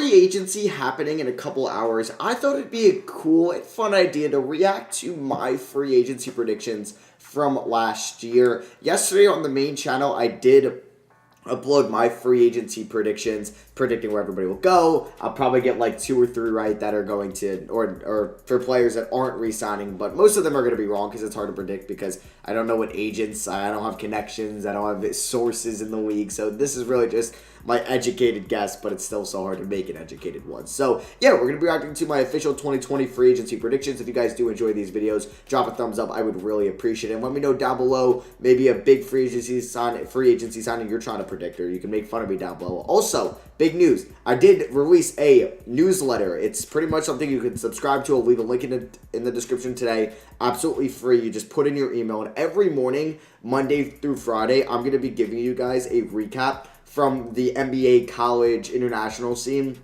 free agency happening in a couple hours, I thought it'd be a cool and fun idea to react to my free agency predictions from last year. Yesterday on the main channel, I did upload my free agency predictions, predicting where everybody will go. I'll probably get like 2 or 3 right that are going to, or for players that aren't re-signing, but most of them are going to be wrong because it's hard to predict because I don't know what agents, I don't have connections, I don't have sources in the league, so this is really just my educated guess, but it's still so hard to make an educated one. So yeah, we're going to be reacting to my official 2020 free agency predictions. If you guys do enjoy these videos, drop a thumbs up. I would really appreciate it. And let me know down below maybe a big free agency signing you're trying to predict, or you can make fun of me down below. Also, big news. I did release a newsletter. It's pretty much something you can subscribe to. I'll leave a link in the description today. Absolutely free. You just put in your email, and every morning, Monday through Friday, I'm going to be giving you guys a recap from the NBA college international scene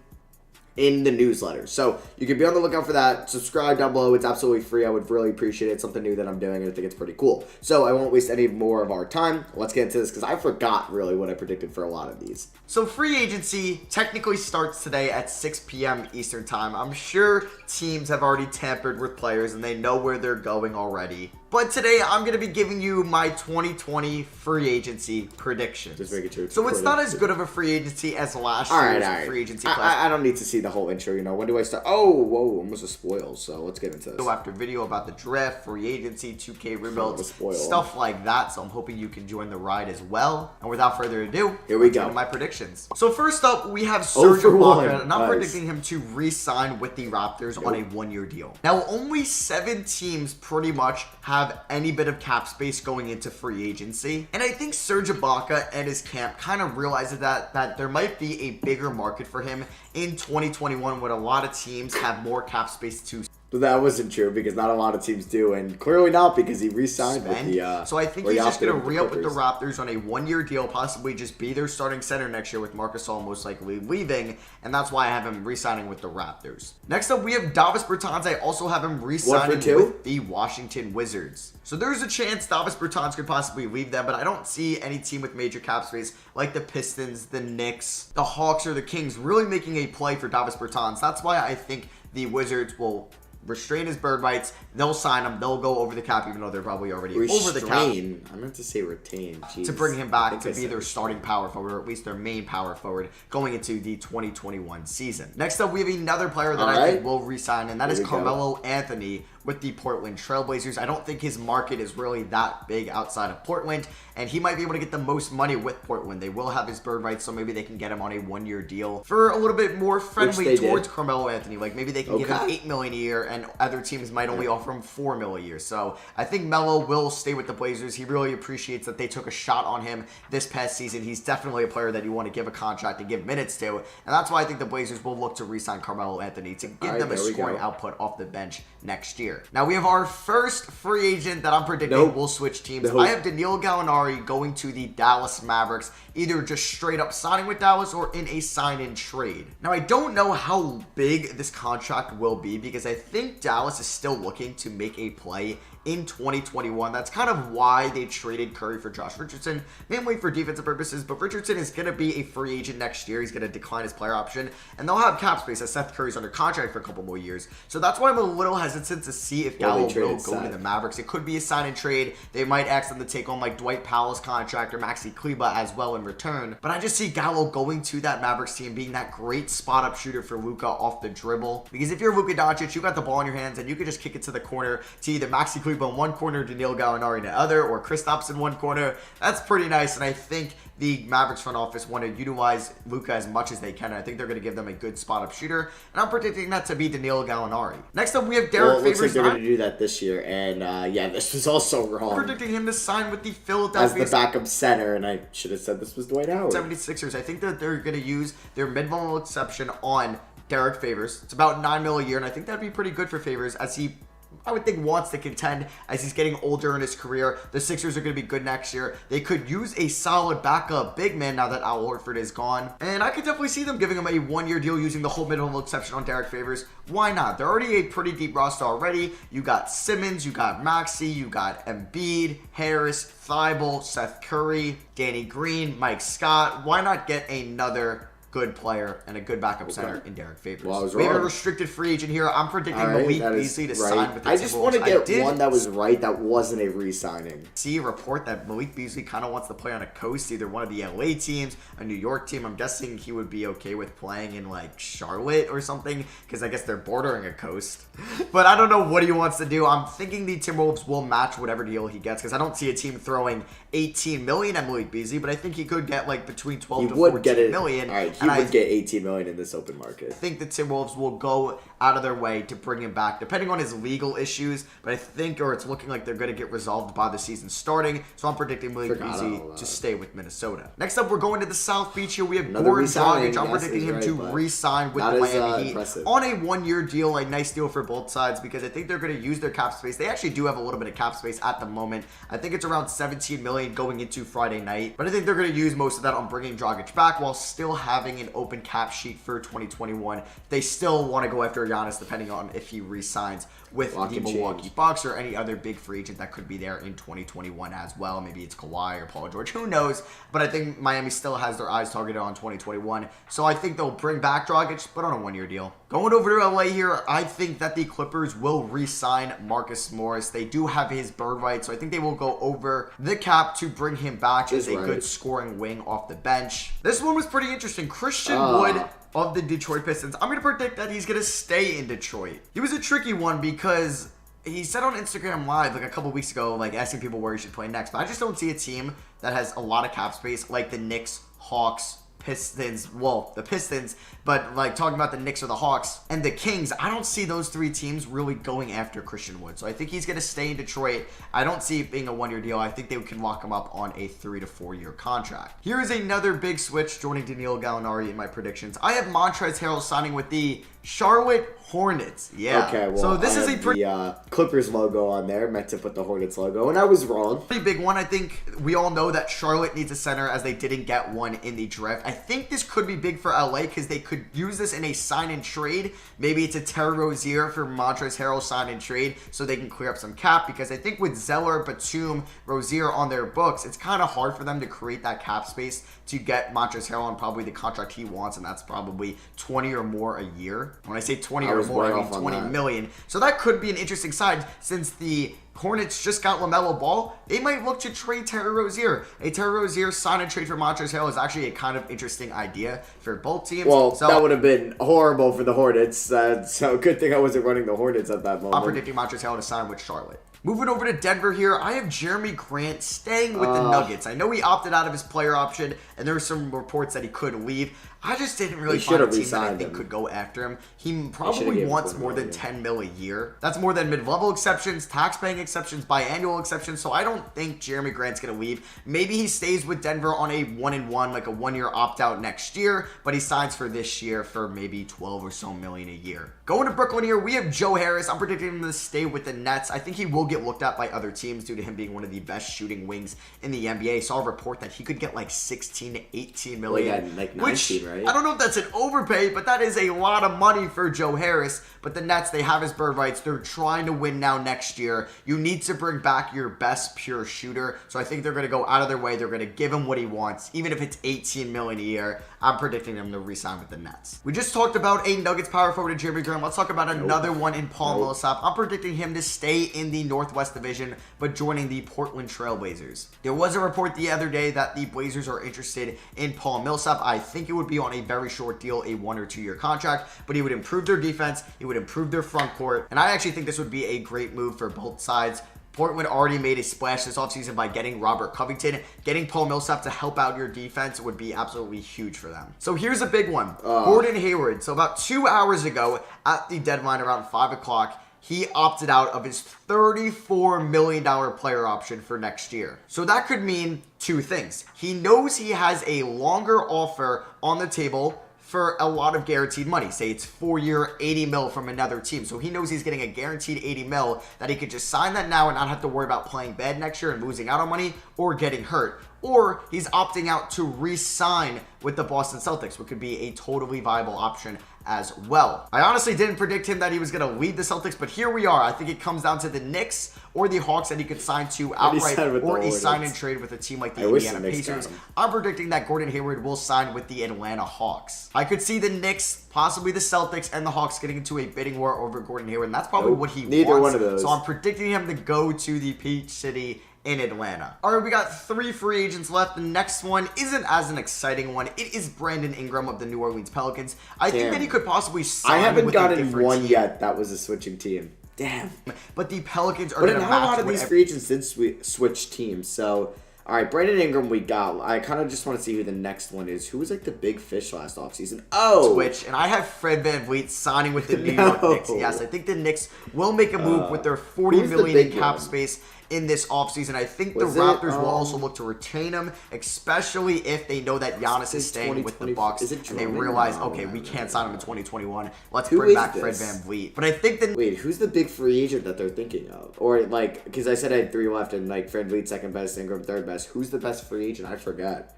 in the newsletter. So you can be on the lookout for that. Subscribe down below. It's absolutely free. I would really appreciate it. It's something new that I'm doing, and I think it's pretty cool. So I won't waste any more of our time. Let's get into this because I forgot really what I predicted for a lot of these. So free agency technically starts today at 6 p.m. Eastern time. I'm sure teams have already tampered with players and they know where they're going already. But today, I'm going to be giving you my 2020 free agency predictions. Just making sure. So it's not as good of a free agency as last year's free agency class. I don't need to see the whole intro, you know. When do I start? Oh, whoa, almost a spoil. So let's get into this. So after video about the draft, free agency, 2K rebuilds, stuff like that. So I'm hoping you can join the ride as well. And without further ado, here we go. My predictions. So first up, we have Serge Ibaka, and I'm predicting him to re-sign with the Raptors on a 1-year deal. Now, only 7 teams pretty much have any bit of cap space going into free agency. And I think Serge Ibaka and his camp kind of realized that there might be a bigger market for him in 2021 when a lot of teams have more cap space to But that wasn't true because not a lot of teams do, and clearly not because he re-signed with the so I think he's just going to re-up with the Raptors on a 1-year deal, possibly just be their starting center next year with Marc Gasol most likely leaving, and that's why I have him re-signing with the Raptors. Next up, we have Davis Bertans. I also have him re-signing with the Washington Wizards. So there's a chance Davis Bertans could possibly leave them, but I don't see any team with major cap space like the Pistons, the Knicks, the Hawks, or the Kings really making a play for Davis Bertans. That's why I think the Wizards will restrain his bird rights. They'll sign him. They'll go over the cap, even though they're probably already over the cap. I meant to say retain. Jeez. To bring him back to be their starting power forward, or at least their main power forward, going into the 2021 season. Next up, we have another player that I think will re-sign, and that is Carmelo Anthony with the Portland Trailblazers. I don't think his market is really that big outside of Portland, and he might be able to get the most money with Portland. They will have his bird rights, so maybe they can get him on a 1-year deal for a little bit more friendly towards Carmelo Anthony. Like maybe they can give him $8 million a year, and other teams might only offer him $4 million a year. So I think Melo will stay with the Blazers. He really appreciates that they took a shot on him this past season. He's definitely a player that you want to give a contract and give minutes to, and that's why I think the Blazers will look to re-sign Carmelo Anthony to give them a scoring output off the bench next year. Now we have our first free agent that I'm predicting will switch teams. I have Danilo Gallinari going to the Dallas Mavericks, either just straight up signing with Dallas or in a sign-in trade. Now I don't know how big this contract will be because I think Dallas is still looking to make a play in 2021. That's kind of why they traded Curry for Josh Richardson, mainly for defensive purposes, but Richardson is going to be a free agent next year. He's going to decline his player option, and they'll have cap space as Seth Curry's under contract for a couple more years. So that's why I'm a little hesitant to see if Gallo will go to the Mavericks. It could be a sign and trade. They might ask them to take on like Dwight Powell's contract or Maxi Kleber as well in return, but I just see Gallo going to that Mavericks team, being that great spot-up shooter for Luka off the dribble, because if you're Luka Doncic, you got the ball in your hands and you could just kick it to the corner to either Maxi Kleber in one corner, Danilo Gallinari in the other, or Kristaps in one corner. That's pretty nice, and I think the Mavericks front office want to utilize Luka as much as they can. I think they're going to give them a good spot-up shooter, and I'm predicting that to be Danilo Gallinari. Next up, we have Derrick Favors. Looks like they're going to do that this year, and yeah, this was also wrong. I'm predicting him to sign with the Philadelphia as the backup center, and I should have said this was Dwight Howard. 76ers. I think that they're going to use their mid-level exception on Derrick Favors. It's about $9 million a year, and I think that'd be pretty good for Favors as he, I would think, wants to contend as he's getting older in his career. The Sixers are going to be good next year. They could use a solid backup big man now that Al Horford is gone. And I could definitely see them giving him a 1-year deal using the whole mid-level exception on Derrick Favors. Why not? They're already a pretty deep roster already. You got Simmons, you got Maxey, you got Embiid, Harris, Thibault, Seth Curry, Danny Green, Mike Scott. Why not get another good player and a good backup center in Derrick Favors. Well, I was we have a wrong. restricted free agent here. I'm predicting Malik Beasley to sign with the Timberwolves. I just want to get one that was right that wasn't a re-signing. See a report that Malik Beasley kind of wants to play on a coast, either one of the LA teams, a New York team. I'm guessing he would be okay with playing in like Charlotte or something, because I guess they're bordering a coast. But I don't know what he wants to do. I'm thinking the Timberwolves will match whatever deal he gets, because I don't see a team throwing $18 million at Malik Beasley, but I think he could get like between 12 to 14 million. All right, he would get $18 million in this open market. I think the Timberwolves will go out of their way to bring him back, depending on his legal issues, but I think, or it's looking like they're going to get resolved by the season starting, so I'm predicting Malik Beasley to stay with Minnesota. Next up, we're going to the South Beach here. We have Goran Dragic. I'm predicting him to re-sign with the Miami Heat on a one-year deal, a nice deal for both sides, because I think they're going to use their cap space. They actually do have a little bit of cap space at the moment. I think it's around $17 million going into Friday night, but I think they're going to use most of that on bringing Dragic back while still having an open cap sheet for 2021. They still want to go after Giannis, depending on if he re-signs with the Milwaukee Bucks or any other big free agent that could be there in 2021 as well. Maybe it's Kawhi or Paul George, who knows? But I think Miami still has their eyes targeted on 2021. So I think they'll bring back Dragic, but on a one-year deal. Going over to LA here, I think that the Clippers will re-sign Marcus Morris. They do have his bird rights, so I think they will go over the cap to bring him back as a good scoring wing off the bench. This one was pretty interesting. Christian Wood of the Detroit Pistons. I'm going to predict that he's going to stay in Detroit. He was a tricky one because he said on Instagram Live like a couple weeks ago, like asking people where he should play next. But I just don't see a team that has a lot of cap space like the Knicks, Hawks, Pistons, well, the Pistons, but like talking about the Knicks or the Hawks and the Kings, I don't see those three teams really going after Christian Wood. So I think he's going to stay in Detroit. I don't see it being a one-year deal. I think they can lock him up on a 3 to 4 year contract. Here is another big switch joining Danilo Gallinari in my predictions. I have Montrezl Harrell signing with the Charlotte Hornets. Yeah. Okay, well, so this is a pretty Clippers logo on there, meant to put the Hornets logo, and I was wrong. Pretty big one. I think we all know that Charlotte needs a center as they didn't get one in the draft. I think this could be big for LA because they could use this in a sign and trade. Maybe it's a Terry Rozier for Montrezl Harrell sign and trade so they can clear up some cap, because I think with Zeller, Batum, Rozier on their books, it's kind of hard for them to create that cap space to get Montrezl Harrell on probably the contract he wants, and that's probably 20 or more a year. When I say 20 or more, I mean 20 million. So that could be an interesting side since the Hornets just got LaMelo Ball. They might look to trade Terry Rozier. A Terry Rozier sign and trade for Montrezl Harrell is actually a kind of interesting idea for both teams. Well, that would have been horrible for the Hornets. So good thing I wasn't running the Hornets at that moment. I'm predicting Montrezl Harrell to sign with Charlotte. Moving over to Denver here, I have Jerami Grant staying with the Nuggets. I know he opted out of his player option, and there were some reports that he could leave. I just didn't really find a team that I think could go after him. He probably wants more than $10 million a year. That's more than mid-level exceptions, tax-paying exceptions, biannual exceptions, so I don't think Jerami Grant's going to leave. Maybe he stays with Denver on a 1-1, like a one-year opt-out next year, but he signs for this year for maybe 12 or so million a year. Going to Brooklyn here, we have Joe Harris. I'm predicting him to stay with the Nets. I think he will get looked at by other teams due to him being one of the best shooting wings in the NBA. Saw a report that he could get like 16 to 18 million. Well, yeah, like 19, right? I don't know if that's an overpay, but that is a lot of money for Joe Harris. But the Nets, they have his bird rights. They're trying to win now next year. You need to bring back your best pure shooter. So I think they're going to go out of their way. They're going to give him what he wants, even if it's 18 million a year. I'm predicting him to re-sign with the Nets. We just talked about a Nuggets power forward, Jerami Grant. Let's talk about another one in Paul Millsap. I'm predicting him to stay in the Northwest Division, but joining the Portland Trail Blazers. There was a report the other day that the Blazers are interested in Paul Millsap. I think it would be on a very short deal, a 1 or 2 year contract, but he would improve their defense, he would improve their front court, and I actually think this would be a great move for both sides. Portland already made a splash this offseason by getting Robert Covington. Getting Paul Millsap to help out your defense would be absolutely huge for them. So here's a big one. Gordon Hayward. So about 2 hours ago at the deadline around 5 o'clock, he opted out of his $34 million player option for next year. So that could mean two things. He knows he has a longer offer on the table for a lot of guaranteed money. Say it's 4-year, 80 mil from another team. So he knows he's getting a guaranteed 80 mil that he could just sign that now and not have to worry about playing bad next year and losing out on money or getting hurt. or he's opting out to re-sign with the Boston Celtics, which could be a totally viable option as well. I honestly didn't predict him that he was going to lead the Celtics, but here we are. I think it comes down to the Knicks or the Hawks that he could sign to outright, or a sign and trade with a team like the Indiana Pacers. I'm predicting that Gordon Hayward will sign with the Atlanta Hawks. I could see the Knicks, possibly the Celtics, and the Hawks getting into a bidding war over Gordon Hayward, and that's probably what he wants. Neither one of those. So I'm predicting him to go to the Peach City in Atlanta. All right, we got 3 free agents left. The next one isn't as an exciting one. It is Brandon Ingram of the New Orleans Pelicans. I think that he could possibly sign I haven't with gotten one team yet that was a switching team. Damn. But the Pelicans are going to match. But now a lot of these free agents did switch teams. So, all right, Brandon Ingram we got. I kind of just want to see who the next one is. Who was like the big fish last offseason? Oh! Twitch. And I have Fred VanVleet signing with the New York Knicks. Yes, I think the Knicks will make a move with their $40 million in cap space in this offseason. I think the Raptors will also look to retain him, especially if they know that Giannis is staying with the Bucks and they realize, okay, we can't sign him in 2021. Let's bring back Fred VanVleet. But I think that... Wait, who's the big free agent that they're thinking of? Or, like, because I said I had 3 left and, like, Fred VanVleet second best, Ingram third best. Who's the best free agent? I forgot.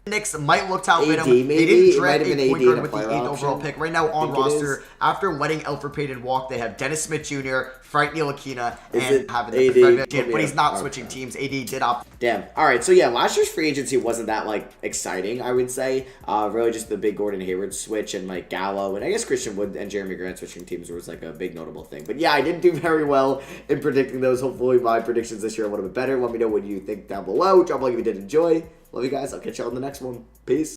Knicks might look to outbid him. Maybe? They didn't draft a point guard AD with the 8th overall pick. Right now on roster, after letting Elfrid Payton walk, they have Dennis Smith Jr., Frank Ntilikina, and having the Fred, but he's not switching teams. AD did opt. Damn. All right. So yeah, last year's free agency wasn't that like exciting. I would say really just the big Gordon Hayward switch and like Gallo and I guess Christian Wood and Jerami Grant switching teams was like a big notable thing. But yeah, I didn't do very well in predicting those. Hopefully my predictions this year are a little bit better. Let me know what you think down below. Drop a like if you did enjoy. Love you guys. I'll catch you on the next one. Peace.